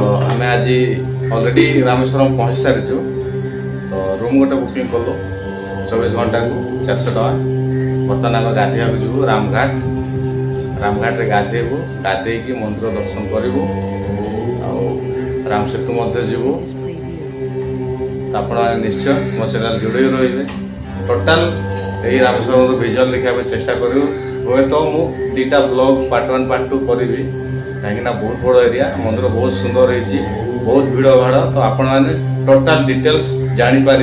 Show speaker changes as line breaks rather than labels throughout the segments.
आम आज अलरेडी रामेश्वरम पहुँच सारी तो रूम गोटे बुकिंग कलु 24 घंटा को 400 टका। बर्तमान आम गाधोया जीवु रामघाट रे गाधेबू गाधे मंदिर दर्शन करूँ राम सेतु जीवु। आपण निश्चय मो चैनल जोड़े रही टोटाल यही रामेश्वरम विजुअल देखा चेष्टा करूँ। हे तो मुझे 2टा ब्लॉग पार्ट 1 पार्ट 2 करी कहीं बहुत बड़ एरिया मंदिर बहुत सुंदर है बहुत भिड़ भाड़ तो आपण मैंने टोटाल डिटेल्स जानीपर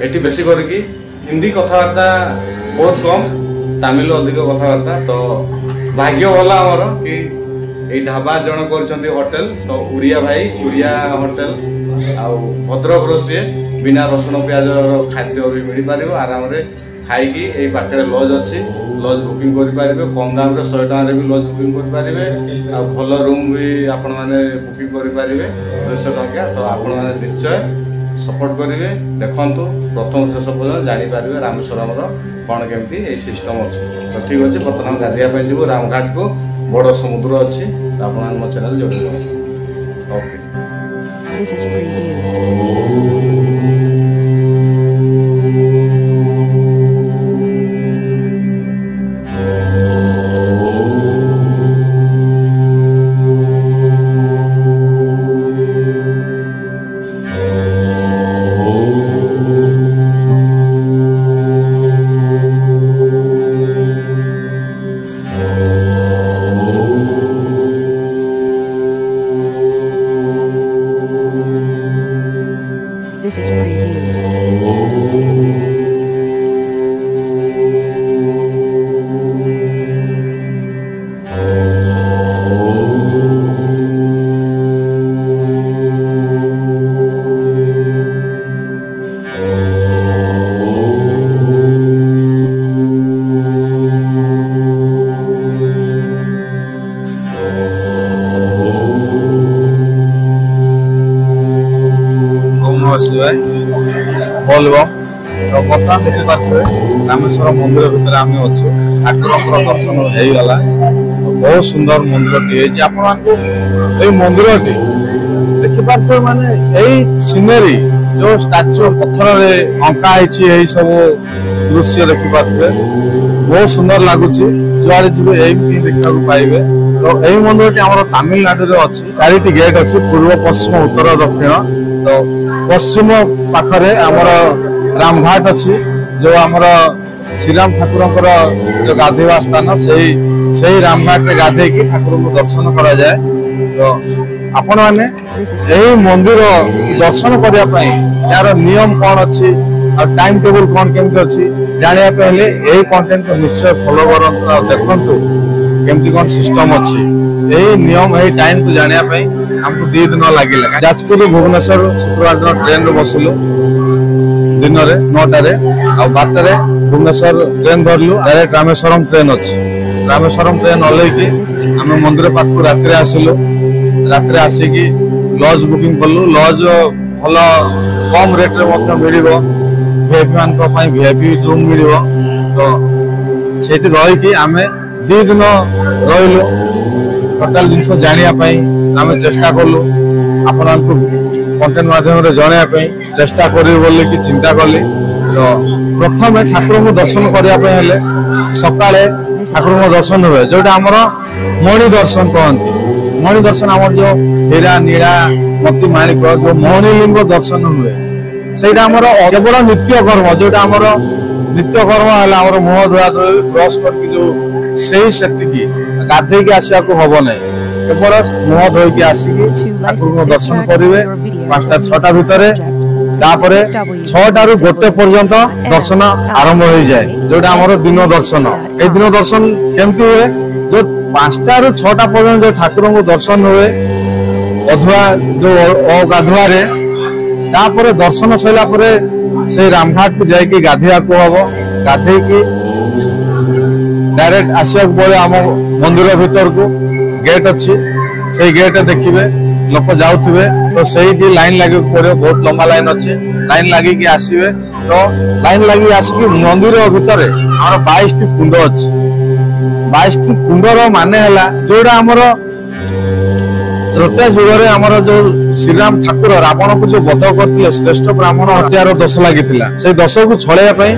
आठी बेसी करके हिंदी कथबार्ता बहुत कम तमिल अधिक कथबार्ता तो भाग्य भला आमर कि ढाबा जन कर होटेल तो उड़िया भाई उड़िया होटेल आउ भद्रक सी बिना रसुण प्याज खाद्य भी मिल पार आराम से खाई पाखे लज अच्छी लज बुकिंग करेंगे कम दाम 100 टकर भी लज बुकिंग करेंगे भल रूम भी आपण मैंने बुकिंग करेंगे 200 टंका तो आपण मैंने निश्चय सपोर्ट करेंगे देखु प्रथम शेष पर्यटन जापर रामेश्वरम कौन केमती सिस्टम अच्छी तो ठीक अच्छे बर्तमान गाधिया जीव रामघाट को बड़ समुद्र अच्छी तो आप मो चैनल जोड़ी ओके।
This is preview.
बोलबम तो बर्तमान देखी पारे रामेश्वर मंदिर भितर आम अच्छे ठाकुर दर्शन होगा बहुत सुंदर मंदिर टी मंदिर टी देखिपे माने यही सीनेरी जो स्टाच्यू पत्थर अंका है सब दृश्य देखिपे बहुत सुंदर लगुच जुआड़े जी यही देखा पाइबे। तो यही मंदिर टी आम तमिलनाडु अच्छी 4टी गेट अच्छी पूर्व पश्चिम उत्तर दक्षिण तो पश्चिम पाखरे आमर रामघाट अच्छी जो आमर श्रीराम ठाकुर जो गाधेवा स्थान से रामघाट में गाधे ठाकुर को दर्शन करा जाए। तो आपण मैंने यही मंदिर दर्शन करने यार नियम कौन अच्छी और टाइम टेबल कौन केमती अच्छी जानापे यही कंटेंट को निश्चय फॉलो करंतु देखंतु केमती कौन सिस्टम अच्छी यही नियम यही टाइम को जानापे हमको 2 दिन लगे जाजपुर भुवनेश्वर शुक्रवार दिन ट्रेन बसिलु दिन में 9टारे आ 12टारे भुवनेश्वर ट्रेन धरलु डायरेक्ट रामेश्वरम ट्रेन अच्छी रामेश्वरम ट्रेन ओल्लैकी आम मंदिर पाखु रात्रि आसिलु रात्रि आसिकी लज बुकिंग कलु लज भल कम रेट रे मिल वीआईपी मान वीआईपी रूम मिल तो सेठी रही आम 2 दिन रही टोटाल जिनस जानापी आम चेष्टा कलु आपण कंटेंट माध्यम जनवाई चेष्टा करी कि चिंता कली। तो प्रथम ठाकुर को दर्शन करने सका ठाकुर को दर्शन हुए जोटा आमर मणि दर्शन कहती मणि दर्शन आम जो हीरा नीला मोती माणिक जो मणिलिंग दर्शन हुए सहीटा आमर केवल नित्य कर्म जोटा आमर नित्य कर्म है मुह धुआ धुई ब्रश करके जो सही से गाधे आसवा को हम ना केवल मुह धोईकी आसिकी ठाकुर को दर्शन करेंगे 5टा 6टा भितर 6टारू 1 पर्यंत दर्शन आरंभ हो जाए जोटा आमर दिन दर्शन ये दिन दर्शन केमती हुए जो 5टारू 6टा पर्यंत जो ठाकुर को दर्शन हुए अधुआ जो गाधुआ दर्शन सैला से रामघाट को जाकि गाधेया को हम गाधे डायरेक्ट आसवा पड़े आम मंदिर भीतर को गेट अच्छी से गेट देखिए लोक जाऊे तो सही लाइन लगे पड़े बहुत लंबा लाइन अच्छे लाइन लगे आसवे तो लाइन लगे आसिक मंदिर भितर आम 22टी कुंड अच्छी 22टी कुंडर माने है जोड़ा आमर ତ୍ରେତୟା ଯୁଗରେ ଆମର ଯୋଉ ଶ୍ରୀରାମ ଠାକୁର ରାବଣକୁ ଯୋଉ ବଧ କରିଥିଲେ, ଶ୍ରେଷ୍ଠ ବ୍ରାହ୍ମଣ ହତ୍ୟାର ଦୋଷ ଲାଗିଥିଲା। ସେଇ ଦୋଷକୁ ଛଳେଇବା ପାଇଁ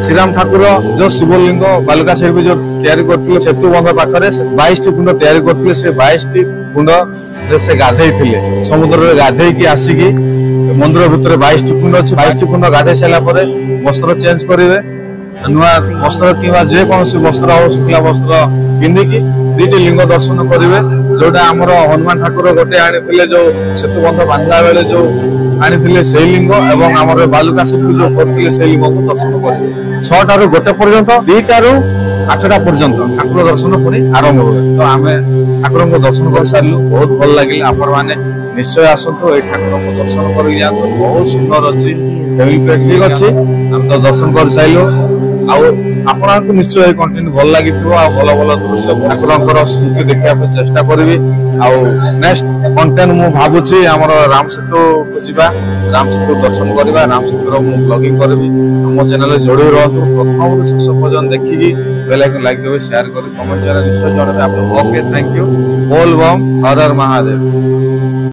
ଶ୍ରୀରାମ ଠାକୁର ଯୋଉ ଶିବଲିଙ୍ଗ ବାଲୁକା ଶିଳ୍ପୀ ଯୋଉ ତିଆରି କରିଥିଲେ ସେତୁ ବନ୍ଧ ପାଖରେ 22ଟି କୁଣ୍ଡ ତିଆରି କରିଥିଲେ। ସେ 22ଟି କୁଣ୍ଡରେ ସେ ଗାଧେଇଥିଲେ। ସମୁଦ୍ରରେ ଗାଧେଇକି ଆସିକି ମନ୍ଦିର ଭିତରେ 22ଟି କୁଣ୍ଡ ଅଛି। 22ଟି କୁଣ୍ଡ ଗାଧେଇ ସାରିଲା ପରେ ବସ୍ତ୍ର ଚେଞ୍ଜ କରିବେ। ନୂଆ ବସ୍ତ୍ର କିମ୍ବା ଯେକୌଣସି ବସ୍ତ୍ର ହଉ ଶୁଖିଲା ବସ୍ତ୍ର ପିନ୍ଧିକି 2ଟି ଲିଙ୍ଗ ଦର୍ଶନ କରିବେ। ଯୋଉଟା ଆମର ହନୁମାନ ଠାକୁର ଗୋଟେ ଆଣିଥିଲେ, ଯୋଉ ସେତୁ ବନ୍ଧ ବାନ୍ଧିଲା ବେଳେ ଯୋଉ ଆଣିଥିଲେ ସେଇ ଲିଙ୍ଗ, ଏବଂ ଆମର ବାଲୁକା ଶିଳ୍ପୀ ଯୋଉ କରିଥିଲେ ସେଇ ଲିଙ୍ଗକୁ ଦର୍ଶନ କରିବେ। 6ଟାରୁ 1 ପର୍ଯ୍ୟନ୍ତ, 2ଟାରୁ 8ଟା ପର୍ଯ୍ୟନ୍ତ ଠାକୁର ଦର୍ଶନ ପୁଣି ଆରମ୍ଭ ହୁଏ। ତ ଆମେ ଠାକୁରଙ୍କୁ ଦର୍ଶନ କରିସାରିଲୁ, ବହୁତ ଭଲ ଲାଗିଲା। ଆପଣମାନେ ନିଶ୍ଚୟ ଆସନ୍ତୁ, ଏଇ ଠାକୁରଙ୍କୁ ଦର୍ଶନ କରିକି ଯାଆନ୍ତୁ। ବହୁତ ସୁନ୍ଦର ଅଛି, ଠିକ ଅଛି। ଆମେ ତ ଦର୍ଶନ କରିସାରିଲୁ। ଆଉ ଆପଣଙ୍କୁ ନିଶ୍ଚୟ ଏଇ କଣ୍ଟେଣ୍ଟ ଭଲ ଲାଗିଥିବ। ଆଉ ଭଲ ଭଲ ଦୃଶ୍ୟ ଠାକୁରଙ୍କର ସ୍ମୃତି ଦେଖିବା ପାଇଁ ଚେଷ୍ଟା କରିବି। ଆଉ ନେକ୍ସଟ କଣ୍ଟେଣ୍ଟ ମୁଁ ଭାବୁଛି ଆମର ରାମ ସେତୁକୁ ଯିବା, ରାମ ସେତୁ ଦର୍ଶନ କରିବା, ରାମ ସେତୁର ମୁଁ ବ୍ଲଗିଂ କରିବି। ଆମ ଚ୍ୟାନେଲରେ ଯୋଡ଼ି ରୁହନ୍ତୁ, ପ୍ରଥମରୁ ଶେଷ ପର୍ଯ୍ୟନ୍ତ ଦେଖିକି ବେଲ୍ ଆଇକନ୍ ଲାଇକ୍ ଦେବେ, ସେୟାର କରି କମେଣ୍ଟ ଦ୍ୱାରା ନିଶ୍ଚୟ ଜଣାଇବେ। ଆପଣଙ୍କୁ ଓକେ, ଥ୍ୟାଙ୍କ ୟୁ। ବୋଲ ବମ୍, ହର ହର ମହାଦେବ।